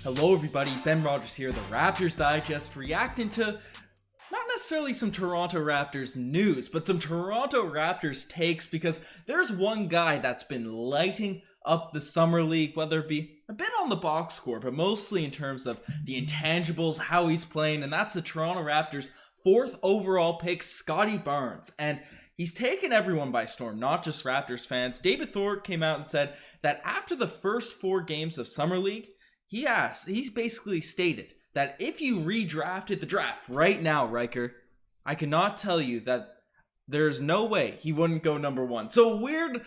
Hello everybody, Ben Rogers here, the Raptors Digest, reacting to not necessarily some Toronto Raptors news, but some Toronto Raptors takes, because there's one guy that's been lighting up the Summer League, whether it be a bit on the box score, but mostly in terms of the intangibles, how he's playing, and that's the Toronto Raptors' 4th overall pick, Scottie Barnes. And he's taken everyone by storm, not just Raptors fans. David Thorpe came out and said that after the first 4 games of Summer League, he's basically stated that if you redrafted the draft right now, Ryker, I cannot tell you that there's no way he wouldn't go number 1. So weird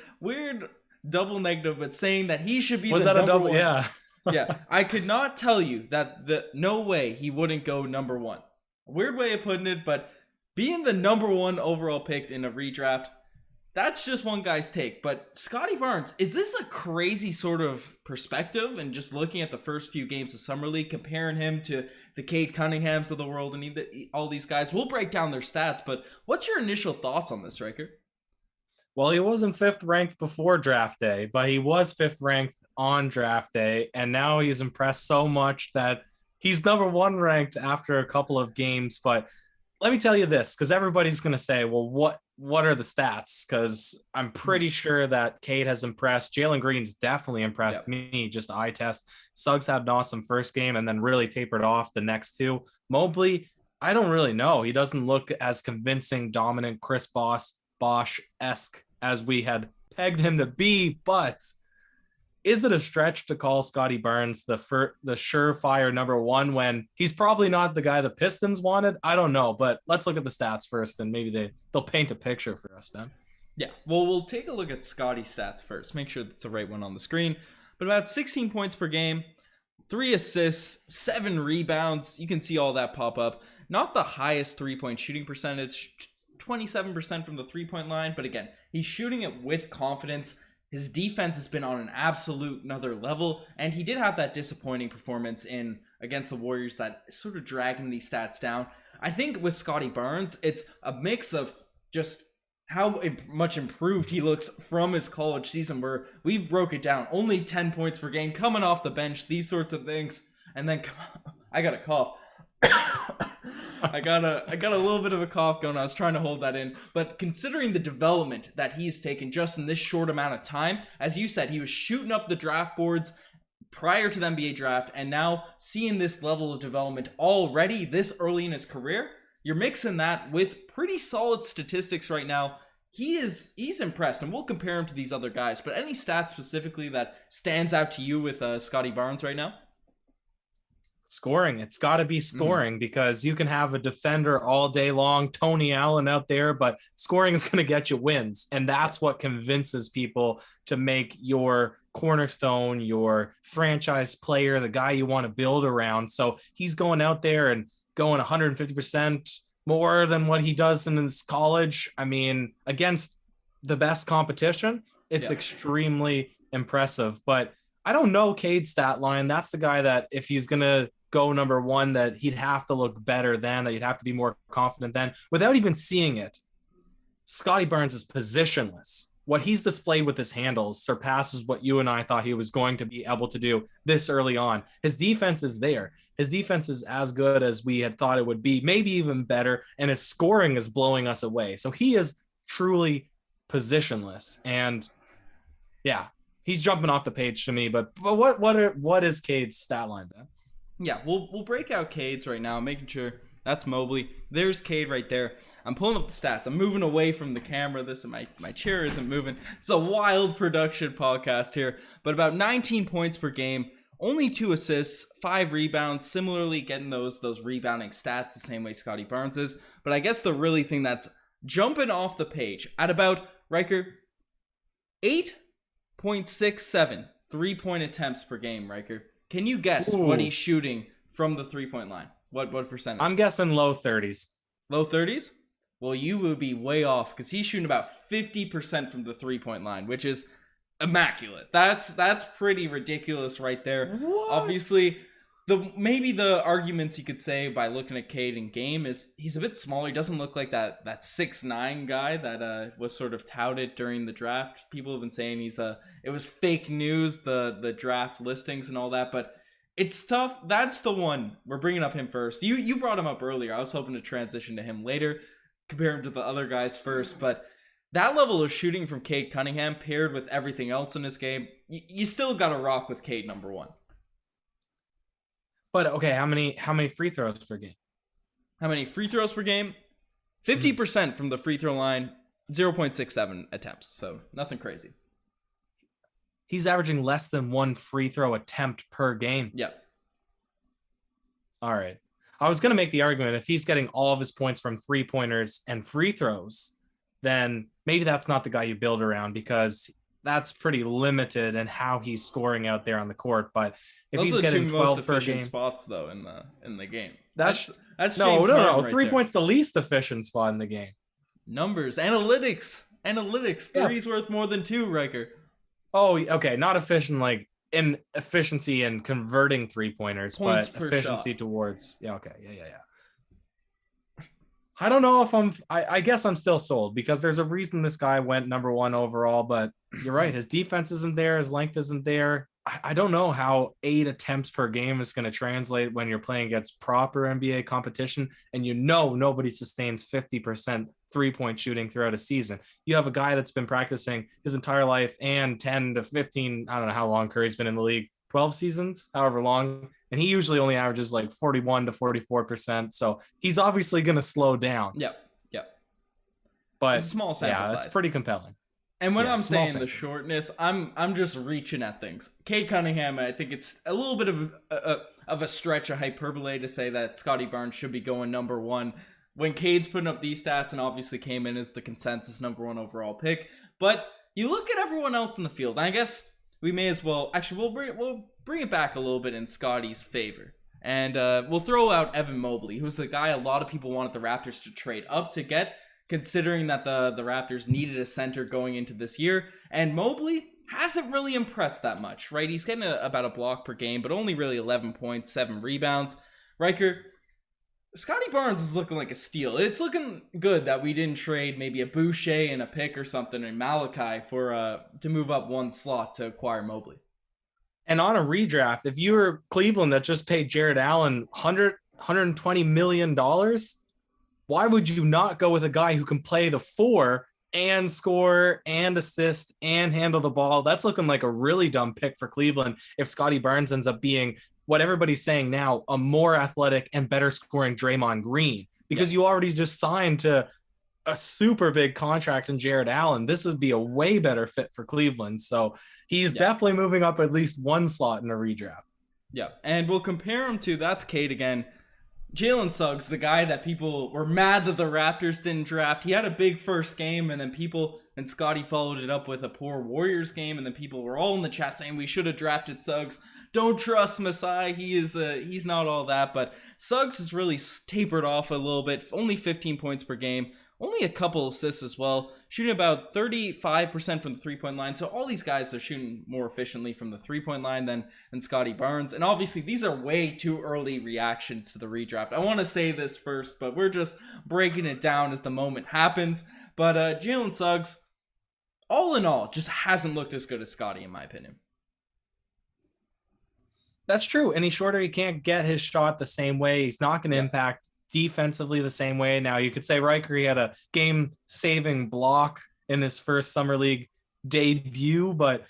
double negative, but saying that he should be the number 1. Was that a double? Yeah. Yeah, I could not tell you that no way he wouldn't go number 1. A weird way of putting it, but being the number 1 overall pick in a redraft, that's just one guy's take. But Scottie Barnes, is this a crazy sort of perspective? And just looking at the first few games of Summer League, comparing him to the Cade Cunninghams of the world and all these guys, we'll break down their stats. But what's your initial thoughts on this, Ryker? Well, he wasn't 5th ranked before draft day, but he was 5th ranked on draft day. And now he's impressed so much that he's number 1 ranked after a couple of games. But let me tell you this, because everybody's going to say, well, what are the stats? Because I'm pretty sure that Cade has impressed. Jaylen Green's definitely impressed me, just eye test. Suggs had an awesome first game and then really tapered off the next 2. Mobley, I don't really know. He doesn't look as convincing, dominant, Chris Bosh-esque as we had pegged him to be. But is it a stretch to call Scottie Barnes the surefire number 1 when he's probably not the guy the Pistons wanted? I don't know, but let's look at the stats first, and maybe they'll paint a picture for us, Ben. Yeah, well, we'll take a look at Scottie's stats first. Make sure that's the right one on the screen. But about 16 points per game, 3 assists, 7 rebounds. You can see all that pop up. Not the highest three-point shooting percentage, 27% from the three-point line. But again, he's shooting it with confidence. His defense has been on an absolute another level, and he did have that disappointing performance against the Warriors that is sort of dragging these stats down. I think with Scottie Barnes, it's a mix of just how much improved he looks from his college season, where we've broke it down. Only 10 points per game, coming off the bench, these sorts of things. And then, I got a cough. I got a little bit of a cough going. I was trying to hold that in. But considering the development that he's taken just in this short amount of time, as you said, he was shooting up the draft boards prior to the NBA draft, and now seeing this level of development already this early in his career, you're mixing that with pretty solid statistics right now. He's impressed, and we'll compare him to these other guys. But any stats specifically that stands out to you with Scottie Barnes right now? Scoring. It's got to be scoring, because you can have a defender all day long, Tony Allen out there, but scoring is going to get you wins. And that's what convinces people to make your cornerstone, your franchise player, the guy you want to build around. So he's going out there and going 150% more than what he does in his college. I mean, against the best competition, it's extremely impressive. But I don't know Cade's stat line. That's the guy that if he's going to go number 1, that he'd have to look better than, that he'd have to be more confident than, without even seeing it. Scottie Barnes is positionless. What he's displayed with his handles surpasses what you and I thought he was going to be able to do this early on. His defense is there. His defense is as good as we had thought it would be, maybe even better, and his scoring is blowing us away. So he is truly positionless. And yeah, he's jumping off the page to me. But what is Cade's stat line, Ben? Yeah, we'll break out Cade's right now, making sure that's Mobley. There's Cade right there. I'm pulling up the stats. I'm moving away from the camera. My chair isn't moving. It's a wild production podcast here. But about 19 points per game, only 2 assists, 5 rebounds. Similarly, getting those rebounding stats the same way Scottie Barnes is. But I guess the really thing that's jumping off the page at about, Ryker, 8.67 3-point attempts per game, Ryker. Can you guess what he's shooting from the 3-point line? What percentage? I'm guessing low 30s. Low 30s? Well, you would be way off, because he's shooting about 50% from the 3-point line, which is immaculate. That's pretty ridiculous right there. What? Obviously, maybe the arguments you could say by looking at Cade in game is he's a bit smaller. He doesn't look like that 6'9" guy that was sort of touted during the draft. People have been saying it was fake news, the draft listings and all that, but It's tough. That's the one. We're bringing up him first. You brought him up earlier. I was hoping to transition to him later, compare him to the other guys first. But that level of shooting from Cade Cunningham paired with everything else in his game, you still got to rock with Cade number one. But okay, how many free throws per game? How many free throws per game? 50% from the free throw line, 0.67 attempts. So nothing crazy. He's averaging less than one free throw attempt per game. Yeah. All right. I was going to make the argument if he's getting all of his points from 3-pointers and free throws, then maybe that's not the guy you build around, because that's pretty limited in how he's scoring out there on the court. But if Those he's are the getting two 12 most per efficient game spots though in the game. That's James no. Harden right 3 there. points the least efficient spot in the game. Numbers, analytics. Three's worth more than two, Riker. Oh, okay. Not efficient, like in efficiency and converting 3-pointers, Points but per efficiency shot. towards. Yeah. Okay. Yeah. I don't know if I guess I'm still sold, because there's a reason this guy went number one overall, but you're right. His defense isn't there. His length isn't there. I don't know how 8 attempts per game is going to translate when you're playing against proper NBA competition. And nobody sustains 50% 3-point shooting throughout a season. You have a guy that's been practicing his entire life and 10 to 15, I don't know how long Curry's been in the league, 12 seasons, however long. And he usually only averages like 41 to 44%. So he's obviously going to slow down. Yep. But it's small sample size. It's pretty compelling. And when I'm saying sample. the shortness, I'm just reaching at things. Cade Cunningham, I think it's a little bit of a stretch, a hyperbole to say that Scottie Barnes should be going number one when Cade's putting up these stats and obviously came in as the consensus number one overall pick. But you look at everyone else in the field, and I guess we may as well we'll bring it back a little bit in Scottie's favor. And we'll throw out Evan Mobley, who's the guy a lot of people wanted the Raptors to trade up to get, considering that the Raptors needed a center going into this year. And Mobley hasn't really impressed that much, right? He's getting about a block per game, but only really 11 points, 7 rebounds. Riker, Scottie Barnes is looking like a steal. It's looking good that we didn't trade maybe a Boucher and a pick or something in Malachi for to move up one slot to acquire Mobley. And on a redraft, if you were Cleveland that just paid Jared Allen $120 million, why would you not go with a guy who can play the 4 and score and assist and handle the ball? That's looking like a really dumb pick for Cleveland if Scottie Barnes ends up being what everybody's saying now, a more athletic and better scoring Draymond Green, because you already just signed to a super big contract in Jared Allen. This would be a way better fit for Cleveland. So he's definitely moving up at least one slot in a redraft. Yeah, and we'll compare him to, that's Cade again, Jalen Suggs, the guy that people were mad that the Raptors didn't draft. He had a big first game, and then Scottie followed it up with a poor Warriors game, and then people were all in the chat saying we should have drafted Suggs. Don't trust Masai. He's not all that, but Suggs has really tapered off a little bit. Only 15 points per game. Only a couple assists as well. Shooting about 35% from the 3-point line. So all these guys are shooting more efficiently from the 3-point line than Scottie Barnes. And obviously these are way too early reactions to the redraft. I want to say this first, but we're just breaking it down as the moment happens. But Jalen Suggs, all in all, just hasn't looked as good as Scottie in my opinion. That's true. And he's shorter. He can't get his shot the same way. He's not going to impact defensively the same way. Now, you could say Ryker, he had a game-saving block in his first Summer League debut, but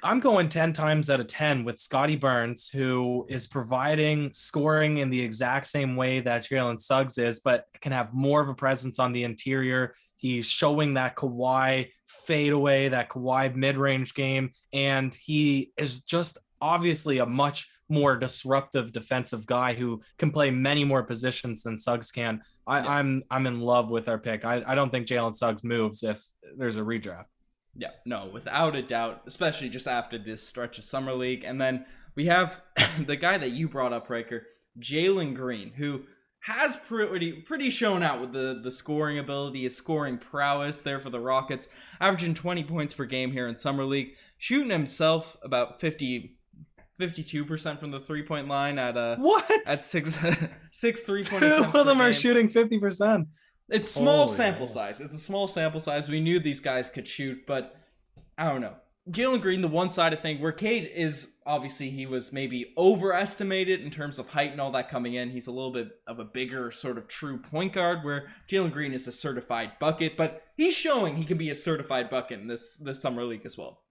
I'm going 10 times out of 10 with Scottie Barnes, who is providing scoring in the exact same way that Jalen Suggs is, but can have more of a presence on the interior. He's showing that Kawhi fadeaway, that Kawhi mid-range game, and he is just obviously a much more disruptive defensive guy who can play many more positions than Suggs can. I'm in love with our pick. I don't think Jalen Suggs moves if there's a redraft. Yeah, no, without a doubt, especially just after this stretch of Summer League. And then we have the guy that you brought up, Riker, Jaylen Green, who has pretty shown out with the scoring ability, his scoring prowess there for the Rockets, averaging 20 points per game here in Summer League, shooting himself about 52% from the 3-point line at six 3-point attempts. Two of them are shooting 50%. It's small sample size. It's a small sample size. We knew these guys could shoot, but I don't know. Jaylen Green, the one-sided thing where Cade is obviously he was maybe overestimated in terms of height and all that coming in. He's a little bit of a bigger sort of true point guard where Jaylen Green is a certified bucket, but he's showing he can be a certified bucket in this summer league as well.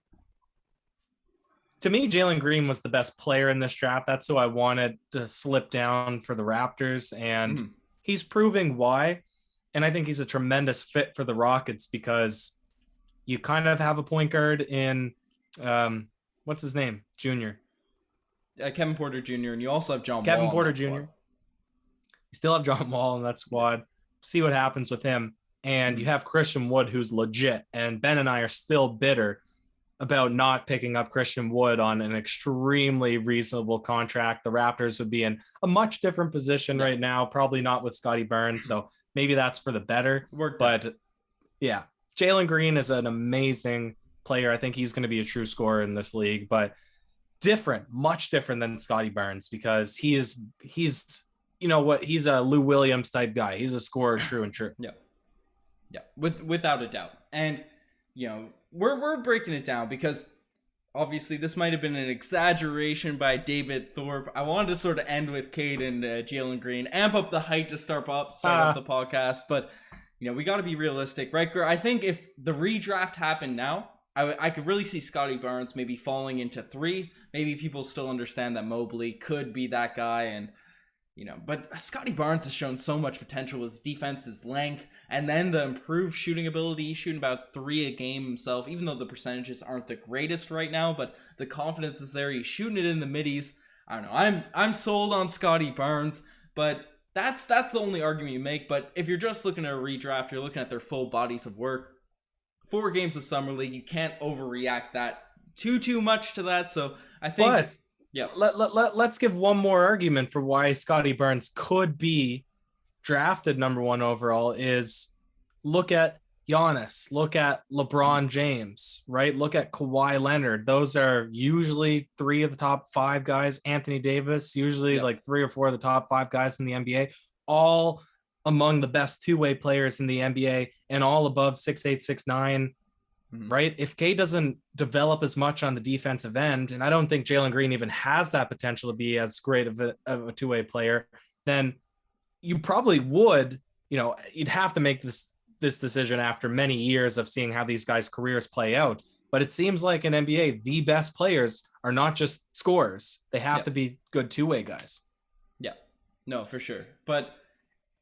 To me, Jaylen Green was the best player in this draft. That's who I wanted to slip down for the Raptors, and he's proving why. And I think he's a tremendous fit for the Rockets because you kind of have a point guard in, what's his name? Junior. Kevin Porter Jr. And you also have John Kevin Wall Porter Jr. You still have John Wall in that squad. See what happens with him. And you have Christian Wood, who's legit. And Ben and I are still bitter about not picking up Christian Wood on an extremely reasonable contract. The Raptors would be in a much different position right now, probably not with Scottie Barnes. So maybe that's for the better. But yeah. Jaylen Green is an amazing player. I think he's going to be a true scorer in this league, but different, much different than Scottie Barnes because he's you know what, he's a Lou Williams type guy. He's a scorer, true and true. Yeah, without a doubt. And you know, we're breaking it down because obviously this might have been an exaggeration by David Thorpe. I wanted to sort of end with Cade and Jaylen Green, amp up the height to start up the podcast, but. You know, we got to be realistic, right? I think if the redraft happened now, I could really see Scottie Barnes maybe falling into 3. Maybe people still understand that Mobley could be that guy. And, you know, but Scottie Barnes has shown so much potential. His defense, his length, and then the improved shooting ability. He's shooting about 3 a game himself, even though the percentages aren't the greatest right now. But the confidence is there. He's shooting it in the middies. I don't know. I'm sold on Scottie Barnes, but... That's the only argument you make, but if you're just looking at a redraft, you're looking at their full bodies of work. 4 games of Summer League, you can't overreact that too much to that, so I think... But yeah. Let's give one more argument for why Scottie Barnes could be drafted number 1 overall is look at Giannis, look at LeBron James, right? Look at Kawhi Leonard. Those are usually 3 of the top 5 guys. Anthony Davis, usually like 3 or 4 of the top 5 guys in the NBA, all among the best two-way players in the NBA and all above 6'8", 6'9", right? If K doesn't develop as much on the defensive end, and I don't think Jaylen Green even has that potential to be as great of a two-way player, then you probably would, you know, you'd have to make this decision after many years of seeing how these guys' careers play out. But it seems like in NBA, the best players are not just scorers. They have to be good two-way guys. Yeah, no, for sure. But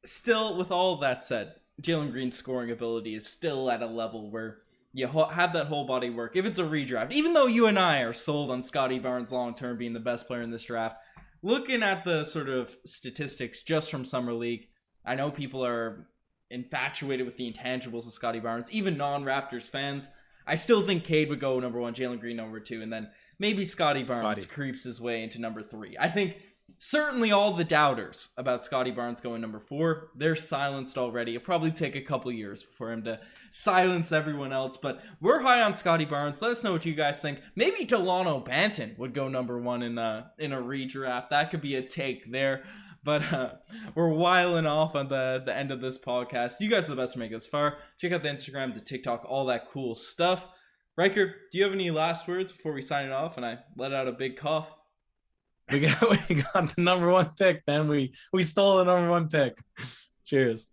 still, with all of that said, Jaylen Green's scoring ability is still at a level where you have that whole body work. If it's a redraft, even though you and I are sold on Scottie Barnes long-term being the best player in this draft, looking at the sort of statistics just from Summer League, I know people are infatuated with the intangibles of Scottie Barnes, even non-Raptors fans. I still think Cade would go number 1, Jaylen Green number 2, and then maybe Scottie Barnes creeps his way into number 3. I think certainly all the doubters about Scottie Barnes going number 4, they're silenced already. It'll probably take a couple years for him to silence everyone else, but we're high on Scottie Barnes. Let us know what you guys think. Maybe Delano Banton would go number 1 in a redraft. That could be a take there. But we're whiling off on the end of this podcast. You guys are the best to make it this far. Check out the Instagram, the TikTok, all that cool stuff. Riker, do you have any last words before we sign it off and I let out a big cough? We got the number 1 pick, man. We stole the number 1 pick. Cheers.